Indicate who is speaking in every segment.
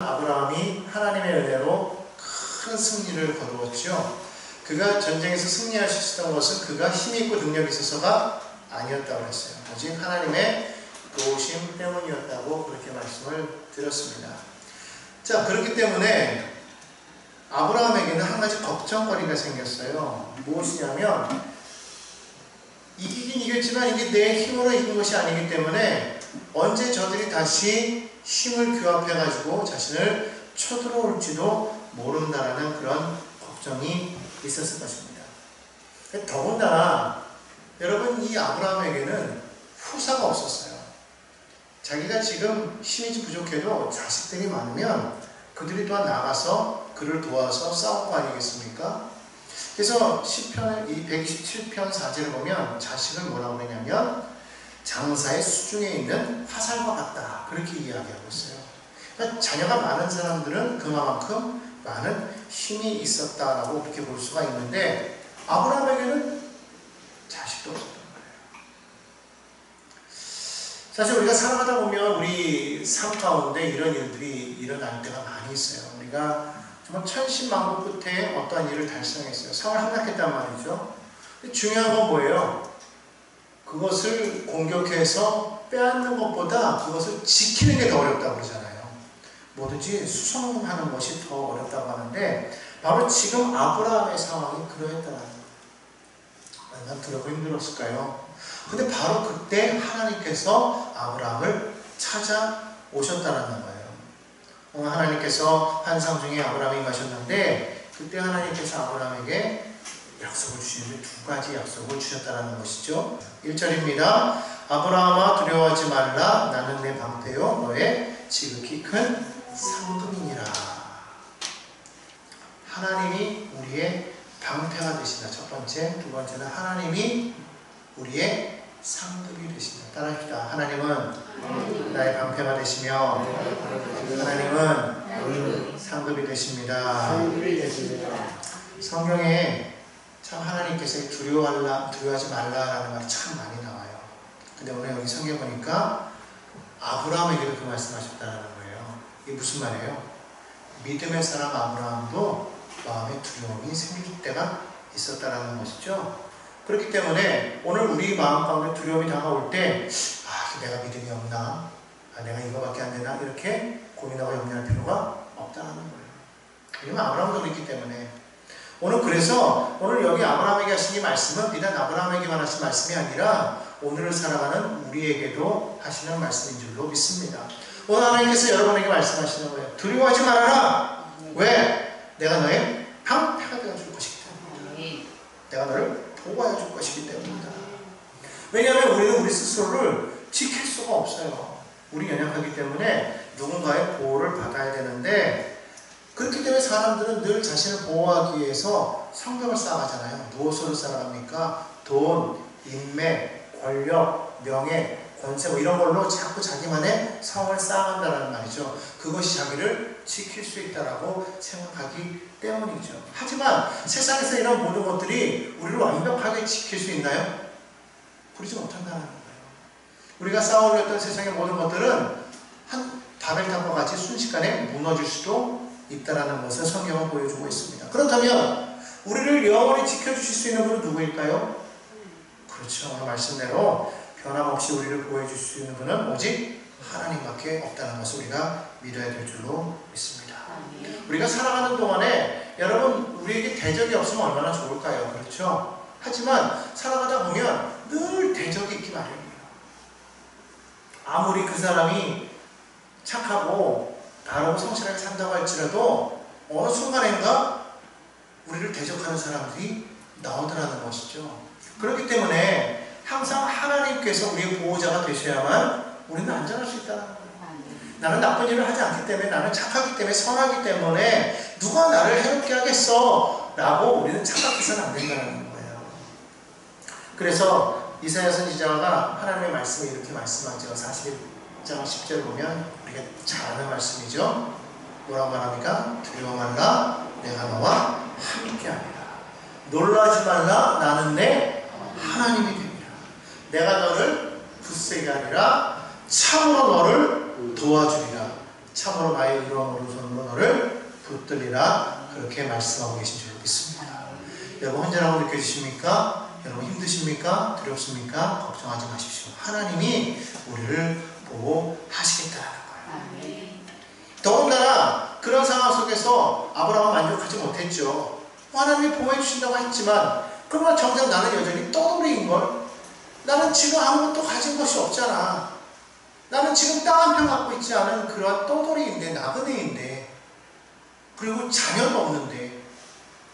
Speaker 1: 아브라함이 하나님의 은혜로 큰 승리를 거두었죠. 그가 전쟁에서 승리할 수 있었던 것은 그가 힘이 있고 능력이 있어서가 아니었다고 했어요. 오직 하나님의 도우심 때문이었다고 그렇게 말씀을 드렸습니다. 자, 그렇기 때문에 아브라함에게는 한 가지 걱정거리가 생겼어요. 무엇이냐면 이기긴 이겼지만 이게 내 힘으로 이긴 것이 아니기 때문에 언제 저들이 다시 힘을 규합해가지고 자신을 쳐들어올지도 모른다라는 그런 걱정이 있었을 것입니다. 더군다나 여러분, 이 아브라함에게는 후사가 없었어요. 자기가 지금 힘이 부족해도 자식들이 많으면 그들이 또한 나가서 그를 도와서 싸울 거 아니겠습니까? 그래서 시편 이 127편 4절을 보면 자식을 뭐라고 그러냐면 장사의 수중에 있는 화살과 같다, 그렇게 이야기하고 있어요. 그러니까 자녀가 많은 사람들은 그만큼 많은 힘이 있었다라고 그렇게 볼 수가 있는데 아브라함에게는 자식도 없었던 거예요. 사실 우리가 살아가다 보면 우리 삶 가운데 이런 일들이 일어날 때가 많이 있어요. 우리가 정말 천신만고 끝에 어떠한 일을 달성했어요. 상을 함락했단 말이죠. 근데 중요한 건 뭐예요? 그것을 공격해서 빼앗는 것보다 그것을 지키는 게 더 어렵다고 그러잖아요. 뭐든지 수성하는 것이 더 어렵다고 하는데 바로 지금 아브라함의 상황이 그러했다는 거예요. 얼마나 두렵고 힘들었을까요? 근데 바로 그때 하나님께서 아브라함을 찾아오셨다는 거예요. 오늘 하나님께서 환상 중에 아브라함이 임하셨는데 그때 하나님께서 아브라함에게 약속을 주시는데 두 가지 약속을 주셨다는 것이죠. 1절입니다. 아브라함아 두려워하지 말라. 나는 내 방패요 너의 지극히 큰 상급이니라. 하나님이 우리의 방패가 되신다. 첫 번째. 두 번째는 하나님이 우리의 상급이 되신다. 따라합시다. 하나님은 나의 방패가 되시며 하나님은 상급이 되십니다. 성경에 참 하나님께서 두려워하지 말라라는 말이 참 많이 나와요. 근데 오늘 여기 성경 보니까 아브라함에게도 그 말씀하셨다는 거예요. 이게 무슨 말이에요? 믿음의 사람 아브라함도 마음에 두려움이 생길 때가 있었다는 것이죠. 그렇기 때문에 오늘 우리 마음 가운데 두려움이 다가올 때 내가 믿음이 없나? 내가 이거밖에 안 되나? 이렇게 고민하고 염려할 필요가 없다는 거예요. 왜냐면 아브라함도 그렇기 때문에 그래서 오늘 여기 아브라함에게 하신 이 말씀은 비단 아브라함에게만 하신 말씀이 아니라 오늘을 살아가는 우리에게도 하시는 말씀인 줄로 믿습니다. 오늘 하나님께서 여러분에게 말씀하시는 거예요. 두려워하지 말아라. 왜? 내가 너의 방패가 되어줄 것이기 때문이다. 내가 너를 보호해 줄 것이기 때문이다. 왜냐하면 우리는 우리 스스로를 지킬 수가 없어요. 우리 연약하기 때문에 누군가의 보호를 받아야 되는데 그렇기 때문에 사람들은 늘 자신을 보호하기 위해서 성벽을 쌓아가잖아요. 무엇으로 쌓아갑니까? 돈, 인맥, 권력, 명예, 권세 이런 걸로 자꾸 자기만의 성을 쌓아간다는 말이죠. 그것이 자기를 지킬 수 있다라고 생각하기 때문이죠. 하지만 세상에서 이런 모든 것들이 우리를 완벽하게 지킬 수 있나요? 그러지 못한다는 거예요. 우리가 쌓아올려 했던 세상의 모든 것들은 한 바벨탑과 같이 순식간에 무너질 수도 있다라는 것을 성경은 보여주고 있습니다. 그렇다면 우리를 영원히 지켜주실 수 있는 분은 누구일까요? 그렇죠. 오늘 말씀대로 변함없이 우리를 보호해줄 수 있는 분은 오직 하나님밖에 없다는 것을 우리가 믿어야 될 줄로 믿습니다. 우리가 살아가는 동안에 여러분 우리에게 대적이 없으면 얼마나 좋을까요? 그렇죠. 하지만 살아가다 보면 늘 대적이 있기 마련이에요. 아무리 그 사람이 착하고 바르고 성실하게 산다고 할지라도 어느 순간인가 우리를 대적하는 사람들이 나오더라는 것이죠. 그렇기 때문에 항상 하나님께서 우리의 보호자가 되셔야만 우리는 안전할 수 있다는 거예요. 나는 나쁜 일을 하지 않기 때문에, 나는 착하기 때문에, 선하기 때문에 누가 나를 해롭게 하겠어? 라고 우리는 착각해서는 안 된다는 거예요. 그래서 이사야 선지자가 하나님의 말씀을 이렇게 말씀하죠. 41장 10절 보면 우리가 잘 아는 말씀이죠. 뭐라고 말합니까? 두려워 말라. 내가 너와 함께하리라. 놀라지 말라. 나는 내 하나님이 되리라. 내가 너를 굳세게 하리라. 참으로 너를 도와주리라. 참으로 나의 의로운 오른손으로 너를 붙들리라. 그렇게 말씀하고 계신 줄로 믿습니다. 여러분 혼자라고 느껴지십니까? 여러분 힘드십니까? 두렵습니까? 걱정하지 마십시오. 하나님이 우리를 보호하시겠다는 거예요. 더군다나 그런 상황 속에서 아브라함은 만족하지 못했죠. 하나님이 보호해 주신다고 했지만 그러나 정작 나는 여전히 떠돌이인걸. 나는 지금 아무것도 가진 것이 없잖아. 나는 지금 땅 한 편 갖고 있지 않은 그러한 떠돌이인데, 나그네인데, 그리고 자녀도 없는데.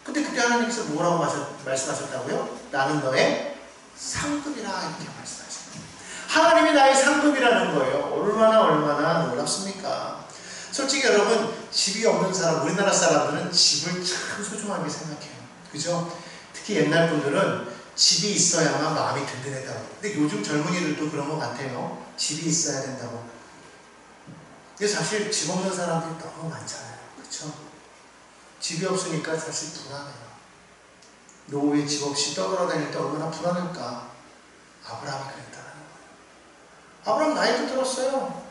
Speaker 1: 근데 그때 하나님께서 뭐라고 말씀하셨다고요? 나는 너의 상급이라 이렇게 말씀하셨어요. 하나님이 나의 상급이라는 거예요. 얼마나 놀랍습니까? 솔직히 여러분, 집이 없는 사람, 우리나라 사람들은 집을 참 소중하게 생각해요. 그죠? 특히 옛날 분들은 집이 있어야만 마음이 든든하다고. 근데 요즘 젊은이들도 그런 것 같아요. 집이 있어야 된다고. 근데 사실 집 없는 사람들이 너무 많잖아요. 그쵸? 집이 없으니까 사실 불안해요. 노후에 집 없이 떠돌아다닐 때 얼마나 불안할까. 아브라함이 그랬다는 거예요. 아브라함 나이도 들었어요.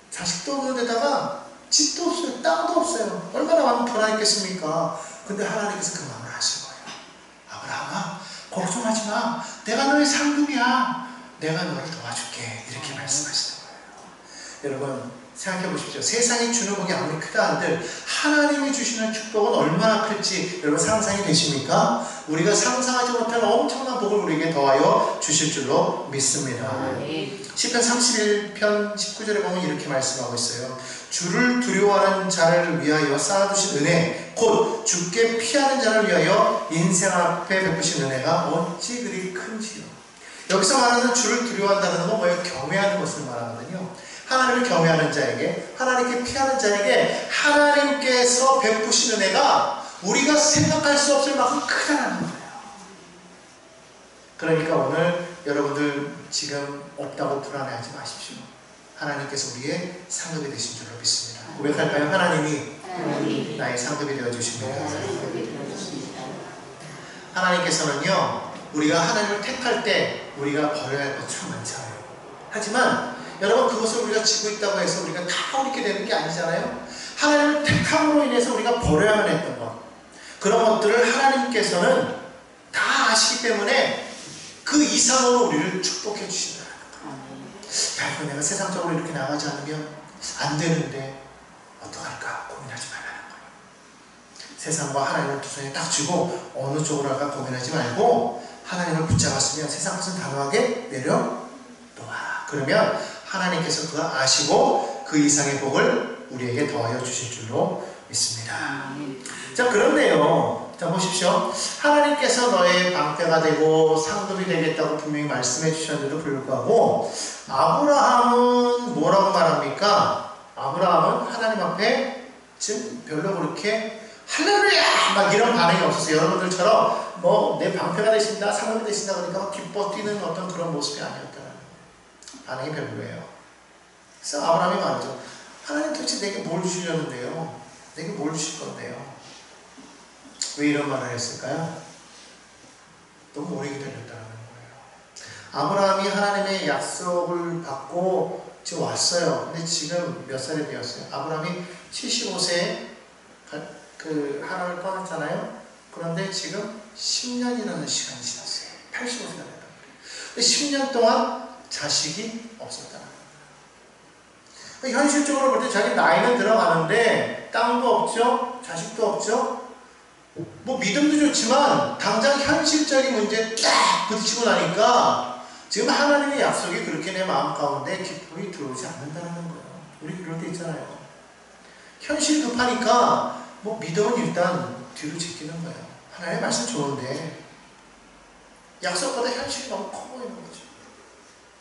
Speaker 1: 자식도 없는 데다가 집도 없어요. 땅도 없어요. 얼마나 마음 불안했겠습니까? 근데 하나님께서 그 마음을 하신 거예요. 아브라함아, 걱정하지 마. 내가 너의 상급이야. 내가 너를 도와줄게. 이렇게 말씀하시는 거예요. 여러분 생각해 보십시오. 세상이 주는 복이 아무리 크다 한들 하나님이 주시는 축복은 얼마나 클지 여러분 상상이 되십니까? 우리가 상상하지 못한 엄청난 복을 우리에게 더하여 주실 줄로 믿습니다. 시편 31편 19절에 보면 이렇게 말씀하고 있어요. 주를 두려워하는 자를 위하여 쌓아두신 은혜, 곧 주께 피하는 자를 위하여 인생 앞에 베푸신 은혜가 어찌 그리 큰지요. 여기서 말하는 주를 두려워한다는 건 뭐예요? 경외하는 것을 말하거든요. 하나님을 경외하는 자에게, 하나님께 피하는 자에게 하나님께서 베푸신 은혜가 우리가 생각할 수 없을 만큼 크다는 거예요. 그러니까 오늘 여러분들 지금 없다고 불안해하지 마십시오. 하나님께서 우리의 상급이 되신 줄로 믿습니다. 고백할까요? 하나님이 나의 상급이 되어주십니다. 하나님께서는요, 우리가 하나님을 택할 때 우리가 버려야 할 것 참 많잖아요. 하지만 여러분 그것을 우리가 지고 있다고 해서 우리가 다 옳게 되는 게 아니잖아요. 하나님을 택함으로 인해서 우리가 버려야만 했던 것, 그런 것들을 하나님께서는 다 아시기 때문에 그 이상으로 우리를 축복해 주신다는 거예요. 야, 이거 내가 세상적으로 이렇게 나가지 않으면 안 되는데 어떡할까 고민하지 말라는 거예요. 세상과 하나님을 두 손에 딱 쥐고 어느 쪽으로 할까 고민하지 말고 하나님을 붙잡았으면 세상 것은 단호하게 내려놓아라. 그러면 하나님께서 그거 아시고 그 이상의 복을 우리에게 더하여 주실 줄로 믿습니다. 자, 그런데요, 자 보십시오. 하나님께서 너의 방패가 되고 상급이 되겠다고 분명히 말씀해 주셨는데도 불구하고 아브라함은 뭐라고 말합니까? 아브라함은 하나님 앞에 지금 별로 그렇게 할렐루야! 막 이런 반응이 없었어요. 여러분들처럼 뭐 내 방패가 되신다, 상급이 되신다 그러니까 기뻐 뛰는 어떤 그런 모습이 아니었다는 반응이 별로예요. 그래서 아브라함이 말하죠. 하나님 도대체 내게 뭘 주시려는데요? 내게 뭘 주실 건데요? 왜 이런 말을 했을까요? 너무 오래 기다렸다는 거예요. 아브라함이 하나님의 약속을 받고 지금 왔어요. 근데 지금 몇 살이 되었어요? 아브라함이 75세에 하나님을 떠났잖아요. 그런데 지금 10년이라는 시간이 지났어요. 85세가 됐단 말이에요. 10년 동안 자식이 없었다는 거예요. 현실적으로 볼 때 자기 나이는 들어가는데 땅도 없죠, 자식도 없죠. 뭐 믿음도 좋지만 당장 현실적인 문제에 딱 부딪히고 나니까 지금 하나님의 약속이 그렇게 내 마음 가운데 기쁨이 들어오지 않는다는 거예요. 우리 그럴 때 있잖아요. 현실이 급하니까 뭐 믿음은 일단 뒤로 제끼는 거예요. 하나님의 말씀 좋은데 약속보다 현실이 너무 커 보이는 거죠.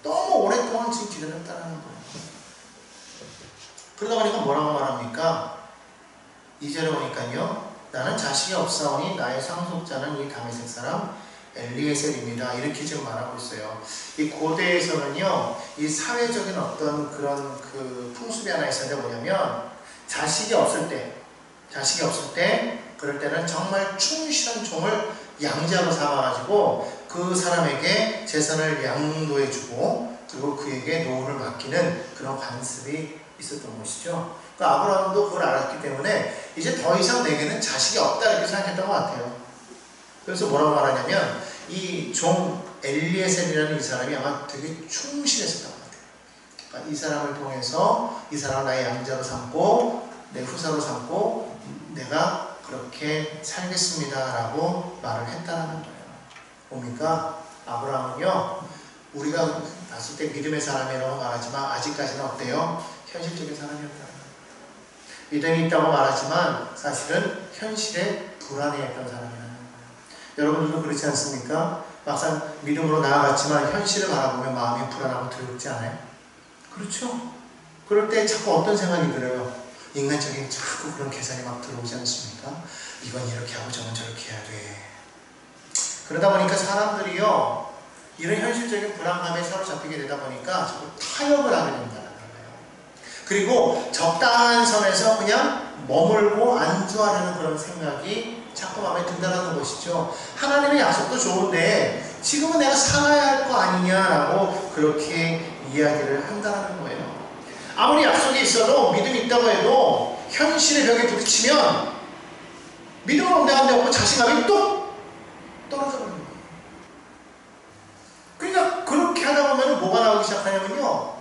Speaker 1: 너무 오랫동안 지금 기다렸다는 거예요. 그러다 보니까 뭐라고 말합니까? 2절에 보니까요, 나는 자식이 없사오니 나의 상속자는 이 다메섹 사람 엘리에셀입니다. 이렇게 지금 말하고 있어요. 이 고대에서는요, 이 사회적인 어떤 그런 그 풍습이 하나 있었는데 뭐냐면, 자식이 없을 때 그럴 때는 정말 충실한 종을 양자로 삼아가지고 그 사람에게 재산을 양도해주고 그리고 그에게 노후를 맡기는 그런 관습이 있었던 것이죠. 그 아브라함도 그걸 알았기 때문에 이제 더 이상 내게는 자식이 없다 이렇게 생각했던 것 같아요. 그래서 뭐라고 말하냐면 이 종 엘리에셀이라는 이 사람이 아마 되게 충실했었던 것 같아요. 그러니까 이 사람을 통해서 이 사람을 나의 양자로 삼고 내 후사로 삼고 내가 그렇게 살겠습니다 라고 말을 했다는 거예요. 뭡니까? 아브라함은요, 우리가 봤을 때 믿음의 사람이라고 말하지만 아직까지는 어때요? 현실적인 사람이었다는 거예요. 믿음이 있다고 말하지만 사실은 현실에 불안해했던 사람이라는 거예요. 여러분들도 그렇지 않습니까? 막상 믿음으로 나아갔지만 현실을 바라보면 마음이 불안하고 두렵지 않아요? 그렇죠? 그럴 때 자꾸 어떤 생각이 들어요? 인간적인 자꾸 그런 계산이 막 들어오지 않습니까? 이건 이렇게 하고 저건 저렇게 해야 돼. 그러다 보니까 사람들이요, 이런 현실적인 불안감에 사로잡히게 되다 보니까 자꾸 타협을 하게 된다는 거예요. 그리고 적당한 선에서 그냥 머물고 안주하려는 그런 생각이 자꾸 마음에 든다는 것이죠. 하나님의 약속도 좋은데 지금은 내가 살아야 할 거 아니냐라고 그렇게 이야기를 한다는 거예요. 아무리 약속이 있어도 믿음이 있다고 해도 현실의 벽에 부딪히면 믿음을 엉망하고 자신감이 뚝 떨어져버리는 거예요. 그러니까 그렇게 하다 보면 뭐가 나오기 시작하냐면요,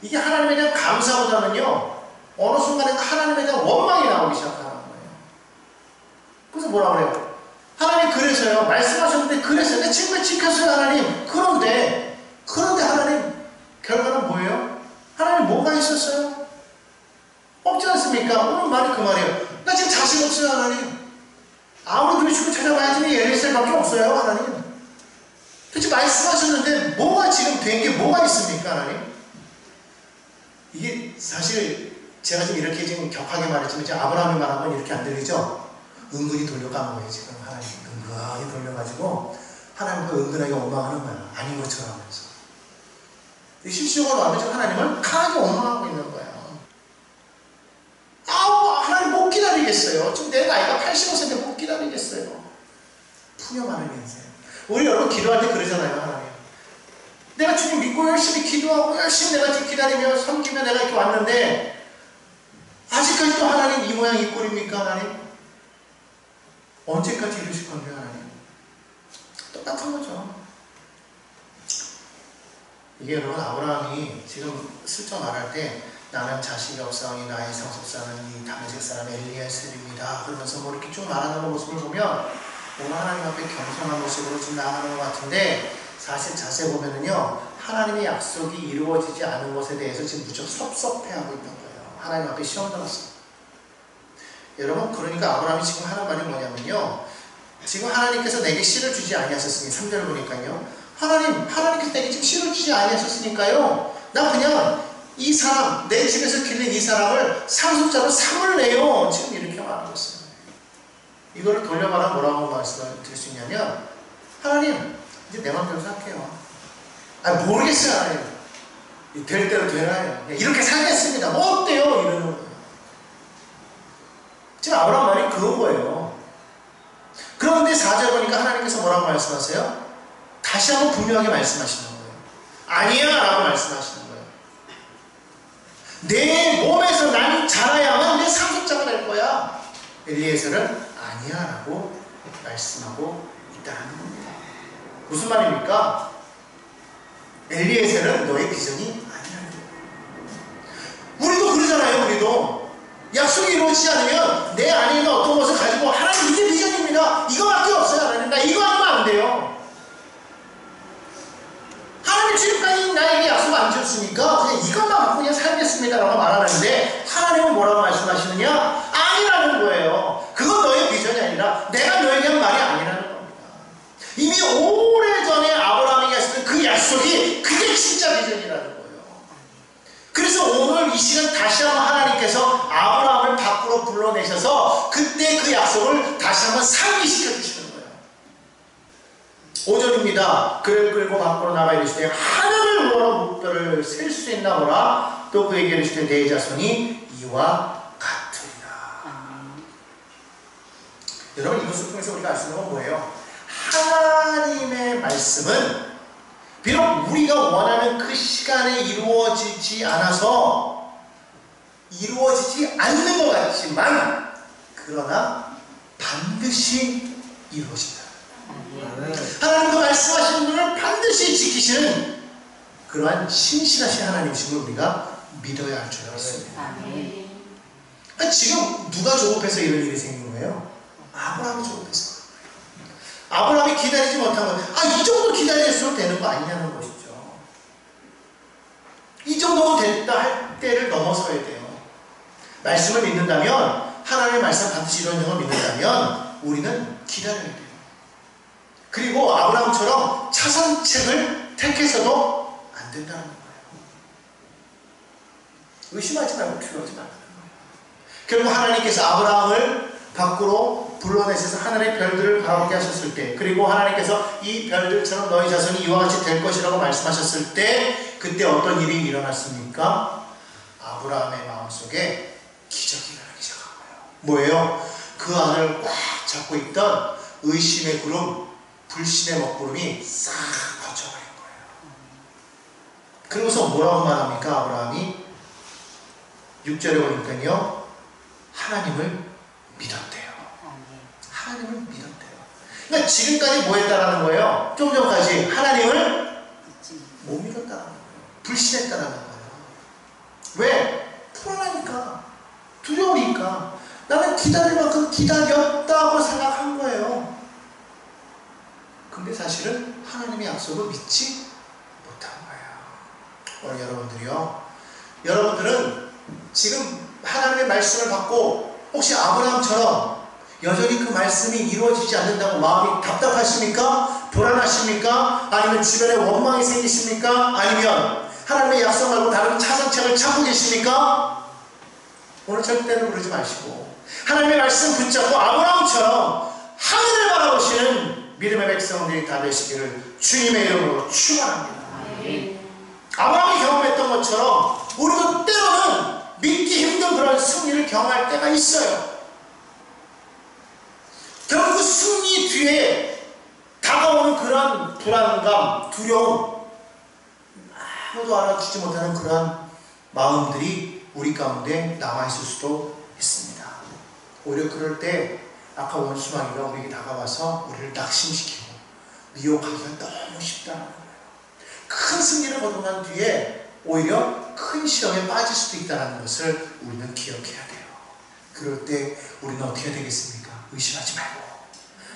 Speaker 1: 이게 하나님에 대한 감사보다는요 어느 순간에 하나님에 대한 원망이 나오기 시작하는 거예요. 그래서 뭐라 그래요? 하나님 그래서요, 말씀하셨는데 그래서요, 내 지금 지켰어요 하나님. 그런데 하나님 결과는 뭐예요? 하나님 뭐가 있었어요? 없지 않습니까? 오늘 말이 그 말이에요. 나 지금 자신 없어요 하나님. 아무리 그러시고 찾아봐야지 엘리에셀밖에 없어요 하나님. 도대체 말씀하셨는데 뭐가 지금 된 게 뭐가 있습니까 하나님? 이게 사실 제가 지금 이렇게 지금 격하게 말했지만 지금 아브라함이 말한 건 이렇게 안 들리죠? 은근히 돌려간 거예요 지금 하나님. 은근히 돌려가지고 하나님과 은근하게 원망하는 거예요. 아닌 것처럼 하면서. 실시적으로 하면 지금 하나님을 강하게 원망하고 있는 거예요. 하나님 못 기다리겠어요. 지금 내 나이가 85세인데 못 기다리겠어요. 푸념하는 인생. 우리 여러분 기도할 때 그러잖아요. 하나님, 내가 주님 믿고 열심히 기도하고 열심히 내가 지금 기다리며 섬기며 내가 이렇게 왔는데 아직까지도 하나님 이 모양 이 꼴입니까 하나님? 언제까지 이러실 건데요 하나님? 똑같은 거죠. 이게 여러분 아브라함이 지금 슬쩍 말할 때 나는 자식이 없사오니 나의 상속자는 이 다메섹 사람 엘리에셀입니다 그러면서 뭐 이렇게 쭉 말하는 모습을 보면 오늘 하나님 앞에 겸손한 모습으로 좀 나아가는 것 같은데, 사실 자세히 보면은요 하나님의 약속이 이루어지지 않은 것에 대해서 지금 무척 섭섭해하고 있는 거예요. 하나님 앞에 시험 들었어요. 여러분, 그러니까 아브라함이 지금 하는 말이 뭐냐면요, 지금 하나님께서 내게 씨를 주지 아니하셨으니 3절을 보니까요, 하나님께서 내게 지금 씨를 주지 아니하셨으니까요, 나 그냥 이 사람, 내 집에서 기른 이 사람을 상속자로 삼을래요. 지금 이렇게 말하고 있어요. 이거를 돌려말하면 뭐라고 말씀을 드릴 수 있냐면, 하나님 이제 내 맘대로 살게요. 모르겠어요 하나님. 될 대로 되나요? 이렇게 살겠습니다. 뭐 어때요? 이러는 거예요. 지금 아브라함 말이 그런 거예요. 그런데 4절 보니까 하나님께서 뭐라고 말씀하세요? 다시 한번 분명하게 말씀하시는 거예요. 아니야 라고 말씀하시는 거예요. 내 몸에서 난 자라야만 내 상속자가 될 거야. 엘리에셀은 아니야 라고 말씀하고 있다는 겁니다. 무슨 말입니까? 엘리에셀은 너의 비전이 아니라는 거예요. 우리도 그러잖아요. 우리도 약속이 이루어지지 않으면 내 안에 있는 어떤 것을 가지고 하나님 이게 비전입니다. 이거밖에 없어요. 하나님 나 이거 하면 안 돼요. 하나님 지금까지 나에게 약속 안 주셨으니까 그냥 이것만 갖고 그냥 살겠습니다 라고 말하는데, 하나님은 뭐라고 말씀하시느냐? 아니라는 거예요. 그건 너의 비전이 아니라 내가 너에게 한 말이 아니라는 겁니다. 이미 오래전에 아브라함에게 하셨던 그 약속이 그게 진짜 비전이라는 거예요. 그래서 오늘 이 시간 다시 한번 하나님께서 아브라함을 밖으로 불러내셔서 그때 그 약속을 다시 한번 상기시켜 주시는 거예요. 5절입니다. 그를 끌고 밖으로 나가 이르시되 하늘을 우러러 목별을 셀 수 있나 보라. 또 그에게 이르시되 내 자손이 이와 같으리라. 여러분, 이것을 통해서 우리가 알 수 있는 건 뭐예요? 하나님의 말씀은 비록 우리가 원하는 그 시간에 이루어지지 않아서 이루어지지 않는 것 같지만 그러나 반드시 이루어진다. 하나님도 말씀하시는 분을 반드시 지키시는 그러한 신실하신 하나님이심을 우리가 믿어야 할 줄 알았습니다. 지금 누가 조급해서 이런 일이 생긴 거예요? 아브라함이 조급해서. 아브라함이 기다리지 못한 것. 이 정도 기다렸으면 되는 거 아니냐는 것이죠. 이 정도면 됐다 할 때를 넘어서야 돼요. 말씀을 믿는다면, 하나님의 말씀 반드시 이루어지는 걸 믿는다면 우리는 기다려야 돼요. 그리고 아브라함처럼 차선책을 택해서도 안 된다는 거예요. 의심하지 말고 두려워하지 말라는 거예요. 결국 하나님께서 아브라함을 밖으로 불러내셔서 하늘의 별들을 바라보게 하셨을 때, 그리고 하나님께서 이 별들처럼 너희 자손이 이와 같이 될 것이라고 말씀하셨을 때, 그때 어떤 일이 일어났습니까? 아브라함의 마음속에 기적이 일어나기 시작한 거예요. 뭐예요? 그 안을 꽉 잡고 있던 의심의 구름, 불신의 먹구름이 싹 거쳐버린 거예요. 그러고서 뭐라고 말합니까? 아브라함이 6절에 보니까요, 하나님을 믿었대요. 하나님을 믿었대요. 그러니까 지금까지 뭐 했다라는 거예요? 좀 전까지 하나님을 못 믿었다라는 거예요. 불신했다라는 거예요. 왜? 불안하니까, 두려우니까. 나는 기다릴 만큼 기다렸다고 생각한 거예요. 근데 사실은 하나님의 약속을 믿지 못한 거예요. 오늘 여러분들이요, 여러분들은 지금 하나님의 말씀을 받고 혹시 아브라함처럼 여전히 그 말씀이 이루어지지 않는다고 마음이 답답하십니까? 불안하십니까? 아니면 주변에 원망이 생기십니까? 아니면 하나님의 약속 말고 다른 차선책을 찾고 계십니까? 오늘 절대로 그러지 마시고 하나님의 말씀 붙잡고 아브라함처럼 하늘을 바라보시는 믿음의 백성들이 다 되시기를 주님의 이름으로 축원합니다. 아브라함이 경험했던 것처럼 우리도 때로는 믿기 힘든 그런 승리를 경험할 때가 있어요. 결국 그 승리 뒤에 다가오는 그런 불안감, 두려움, 아무도 알아주지 못하는 그런 마음들이 우리 가운데 남아있을 수도 있습니다. 오히려 그럴 때 아까 원수마귀가 우리에게 다가와서 우리를 낙심시키고 미혹하기가 너무 쉽다는 거예요. 큰 승리를 거두고 난 뒤에 오히려 큰 시험에 빠질 수도 있다는 것을 우리는 기억해야 돼요. 그럴 때 우리는 어떻게 해야 되겠습니까? 의심하지 말고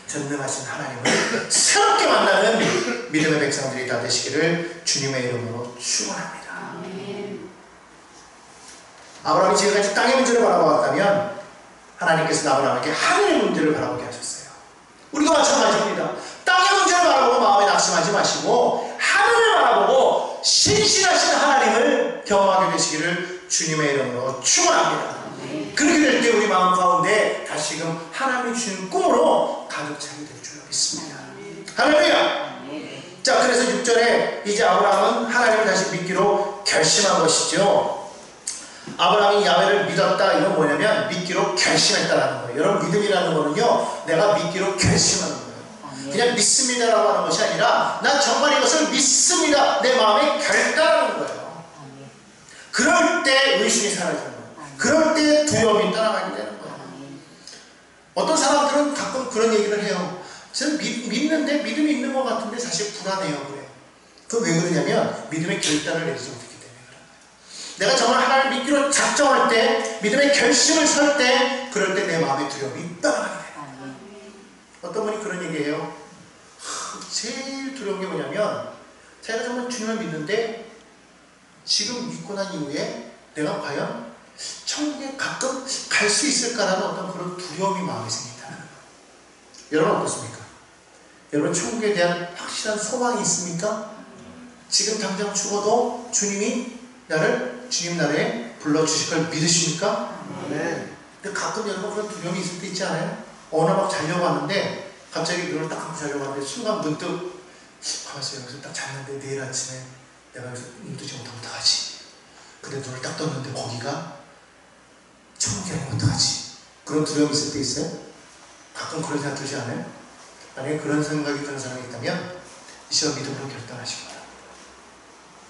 Speaker 1: 전능하신 하나님을 새롭게 만나는 믿음의 백성들이 다 되시기를 주님의 이름으로 축원합니다. 아브라함이 지금까지 땅의 문제를 바라보았다면 하나님께서는 아브라함에게 하늘의 문제를 바라보게 하셨어요. 우리도 마찬가지입니다. 땅의 문제를 바라보고 마음에 낙심하지 마시고 하늘을 바라보고 신실하신 하나님을 경험하게 되시기를 주님의 이름으로 축원합니다. 그렇게 될 때 우리 마음 가운데 다시금 하나님이 주신 꿈으로 가득 차게 될 줄 믿습니다. 할렐루야! 자, 그래서 6절에 이제 아브라함은 하나님을 다시 믿기로 결심한 것이죠. 아브라함이 야훼를 믿었다, 이건 뭐냐면 믿기로 결심했다라는 거예요. 여러분, 믿음이라는 거는요, 내가 믿기로 결심하는 거예요. 그냥 믿습니다라고 하는 것이 아니라 난 정말 이것을 믿습니다, 내 마음에 결단하는 거예요. 그럴 때 의심이 사라지는 거예요. 그럴 때 두려움이 떠나가게 되는 거예요. 어떤 사람들은 가끔 그런 얘기를 해요. 저는 믿는데 믿음이 있는 것 같은데 사실 불안해요. 그래요. 그건 왜 그러냐면 믿음의 결단을 내리지 못했기 때문에 그래요. 내가 정말 하나님을 믿기로 작정할 때, 믿음의 결심을 설 때, 그럴 때 내 마음의 두려움이 떠나가게 돼요. 어떤 분이 그런 얘기예요. 제일 두려운 게 뭐냐면 제가 정말 주님을 믿는데 지금 믿고 난 이후에 내가 과연 천국에 가끔 갈 수 있을까라는 어떤 그런 두려움이 마음에 생긴다는 거예요. 여러분 어떻습니까? 여러분 천국에 대한 확실한 소망이 있습니까? 지금 당장 죽어도 주님이 나를 주님 나라에 불러주실 걸 믿으십니까? 네. 근데 가끔 여러분 그런 두려움이 있을 때 있지 않아요? 어느 막 자려고 하는데 갑자기 눈을 딱 감고 자려고 하는데 순간 문득 가만있어 여기서 딱 잤는데 내일 아침에 내가 여기서 눈 뜨지 못하면 어떡하지? 근데 눈을 딱 떴는데 거기가 천국이 아니면 어떡하지? 그런 두려움이 있을 때 있어요? 가끔 그런 생각 들지 않아요? 만약에 그런 생각이 드는 사람이 있다면 이 시간 믿음으로 결단하시기 바랍니다.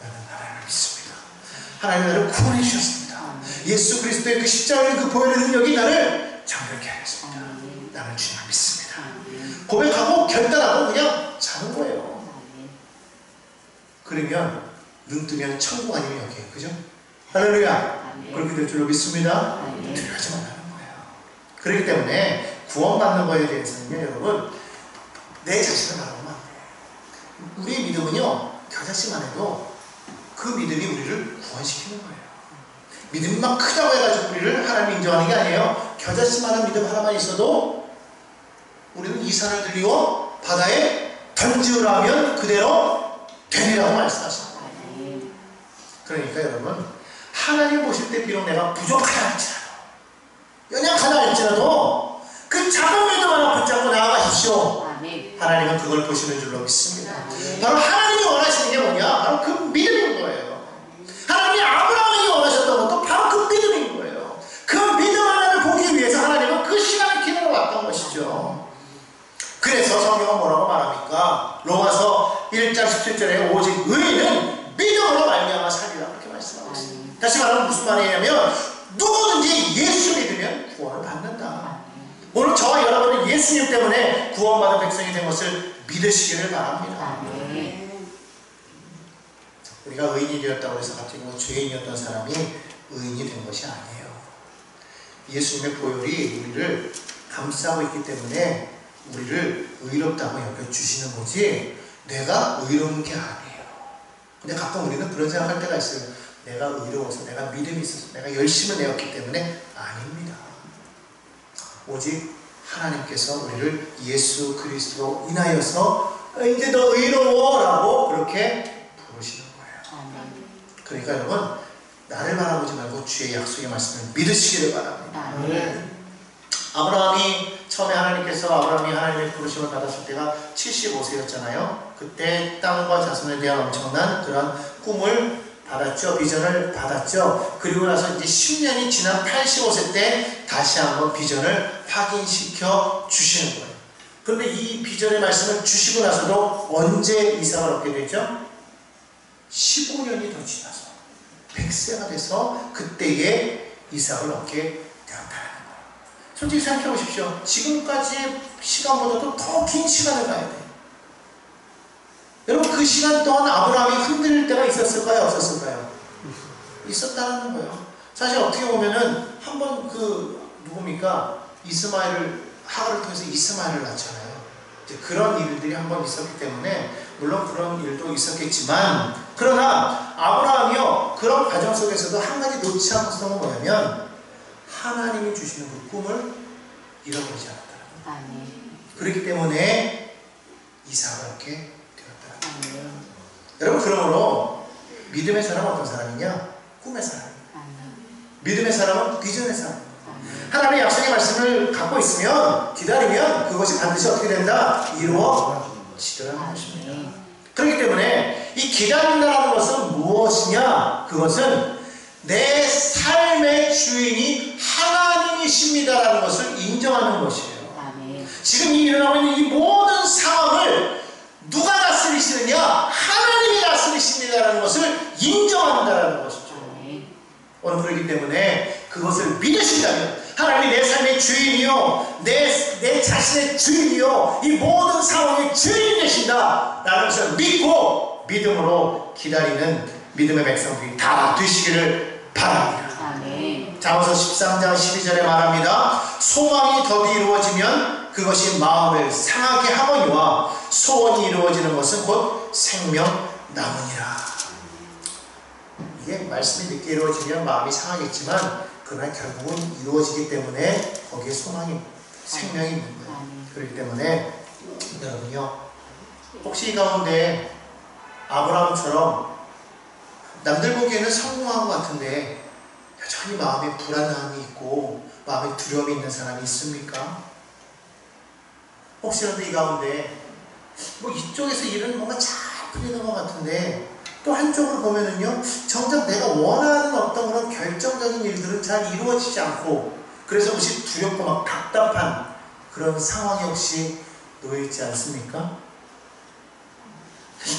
Speaker 1: 나는 하나님을 믿습니다. 하나님 나를 구원해 주셨습니다. 예수 그리스도의 그 십자가의 그 보혈의 능력이 나를 정결케 하였습니다. 나는 주님을 믿습니다. 고백하고 결단하고 그냥 자는 거예요. 그러면 눈 뜨면 천국 아니면 여기에요. 그죠? 할렐루야. 그렇게 될 줄로 믿습니다. 두려워하지 말라는 거예요. 그렇기 때문에 구원받는 거에 대해서는요, 여러분, 내 자신을 바라보면 안 돼요. 우리의 믿음은요, 겨자씨만 해도 그 믿음이 우리를 구원시키는 거예요. 믿음이 막 크다고 해가지고 우리를 하나님 인정하는 게 아니에요. 겨자씨만한 믿음 하나만 있어도 우리는 이 산을 들리고 바다에 던지으라 하면 그대로 되리라고 말씀하십니다. 그러니까 여러분, 하나님 보실 때 비록 내가 부족하다 할지라도, 연약하다 할지라도 그 작은 믿음 하나 붙잡고 나아가십시오. 하나님은 그걸 보시는 줄로 믿습니다. 바로 하나님이 원하시는 게 뭐냐? 바로 그 믿음인 거예요. 하나님이 아브라함에게 원하셨던 것도 바로 그 믿음인 거예요. 그 믿음 하나를 보기 위해서 하나님은 그 시간을 기다려 왔던 것이죠. 그래서 성경은 뭐라고 말합니까? 로마서 1장 17절에 오직 의인은 믿음으로 말미암아 살리라 그렇게 말씀하고 있습니다. 다시 말하면 무슨 말이냐면 누구든지 예수 믿으면 구원을 받는다. 오늘 저와 여러분은 예수님 때문에 구원받은 백성이 된 것을 믿으시기를 바랍니다. 우리가 의인이 되었다고 해서 갑자기 뭐 죄인이었던 사람이 의인이 된 것이 아니에요. 예수님의 보혈이 우리를 감싸고 있기 때문에 우리를 의롭다고 여겨주시는 거지 내가 의로운 게 아니에요. 근데 가끔 우리는 그런 생각할 때가 있어요. 내가 의로워서, 내가 믿음이 있어서, 내가 열심을 내었기 때문에 아닙니다. 오직 하나님께서 우리를 예수 그리스도로 인하여서 이제 너 의로워 라고 그렇게 부르시는 거예요. 그러니까 여러분, 나를 바라보지 말고 주의 약속의 말씀을 믿으시기를 바랍니다. 아브라함이 처음에 하나님께서 아브라함이 하나님의 부르심을 받았을 때가 75세였잖아요. 그때 땅과 자손에 대한 엄청난 그런 꿈을 받았죠. 비전을 받았죠. 그리고 나서 이제 10년이 지난 85세 때 다시 한번 비전을 확인시켜 주시는 거예요. 그런데 이 비전의 말씀을 주시고 나서도 언제 이삭을 얻게 되죠? 15년이 더 지나서 100세가 돼서 그때에 이삭을 얻게 되었다는 거예요. 솔직히 생각해 보십시오. 지금까지의 시간보다도 더 긴 시간을 가야 돼요. 여러분, 그 시간 동안 아브라함이 흔들릴 때가 있었을까요? 없었을까요? 있었다는 거예요. 사실 어떻게 보면은 한번 누굽니까? 하갈을 통해서 이스마엘을 낳잖아요. 이제 그런 일들이 한번 있었기 때문에 물론 그런 일도 있었겠지만, 그러나 아브라함이요, 그런 과정 속에서도 한 가지 놓지 않았던 건 뭐냐면 하나님이 주시는 그 꿈을 잃어버리지 않았다는 거예요. 그렇기 때문에 이삭을 얻게 여러분, 그러므로 믿음의 사람은 어떤 사람이냐? 꿈의 사람이에요. 믿음의 사람은 비전의 사람이에요. 하나님의 약속의 말씀을 갖고 있으면, 기다리면 그것이 반드시 어떻게 된다? 이루어지더라는 것입니다. 그렇기 때문에 이 기다린다는 것은 무엇이냐? 그것은 내 삶의 주인이 하나님이십니다라는 것을 인정하는 것이에요. 지금 일어나고 있는 이 모든 상황을 누가 다스리시느냐? 하나님이 다스리십니다라는 것을 인정한다는 것이죠. 오늘 그렇기 때문에 그것을 믿으신다면, 하나님이 내 삶의 주인이요, 내 자신의 주인이요, 이 모든 상황의 주인이 되신다 라는 것을 믿고 믿음으로 기다리는 믿음의 백성들이 다 되시기를 바랍니다. 잠언서 13장 12절에 말합니다. 소망이 더디 이루어지면 그것이 마음을 상하게 하거니와 소원이 이루어지는 것은 곧 생명나무니라. 이게 말씀이 늦게 이루어지면 마음이 상하겠지만, 그러나 결국은 이루어지기 때문에 거기에 소망이, 생명이 있는 거예요. 그렇기 때문에 여러분요, 혹시 이 가운데 아브라함처럼 남들 보기에는 성공한 것 같은데 여전히 마음에 불안함이 있고 마음에 두려움이 있는 사람이 있습니까? 혹시라도 이 가운데 뭐 이쪽에서 일은 뭔가 잘 풀리는 것 같은데 또 한쪽으로 보면은요, 정작 내가 원하는 어떤 그런 결정적인 일들은 잘 이루어지지 않고, 그래서 혹시 두렵고 막 답답한 그런 상황이 혹시 놓여있지 않습니까?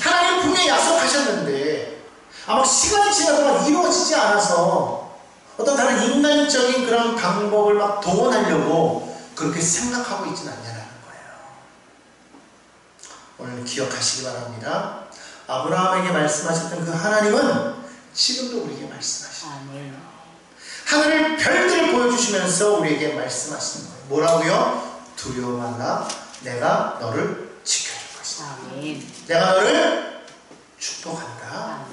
Speaker 1: 하나님 분명히 약속하셨는데 아마 시간이 지나도록 이루어지지 않아서 어떤 다른 인간적인 그런 방법을 막 동원하려고 그렇게 생각하고 있지는 않냐는 거예요. 오늘 기억하시기 바랍니다. 아브라함에게 말씀하셨던 그 하나님은 지금도 우리에게 말씀하십니다. 하늘의 별들을 보여주시면서 우리에게 말씀하시는 거예요. 뭐라고요? 두려워 말라. 내가 너를 지켜줄 것이다. 내가 너를 축복한다.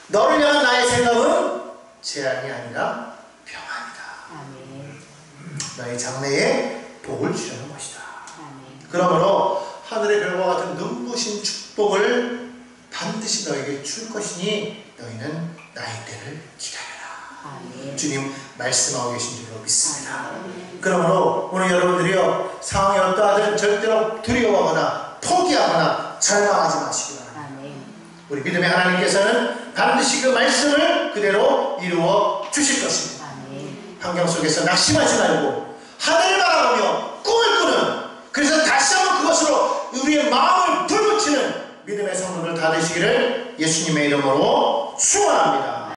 Speaker 1: 너를 향한 나의 생각은 재앙이 아니라 평안이다. 너의 장래에 복을 주려는 것이다. 그러므로 하늘의 별과 같은 눈부신 축복을 반드시 너에게 줄 것이니 너희는 나의 때를 기다려라. 주님 말씀하고 계신 줄로 믿습니다. 그러므로 오늘 여러분들이요, 상황이 어떠하든 절대로 두려워하거나 포기하거나 절망하지 마시기 바랍니다. 우리 믿음의 하나님께서는 반드시 그 말씀을 그대로 이루어 주실 것입니다. 환경 속에서 낙심하지 말고 하늘을 바라보며 꿈을 꾸는, 그래서 다시 한번 그것으로 우리의 마음을 불붙이는 믿음의 성도들 다 되시기를 예수님의 이름으로 축원합니다.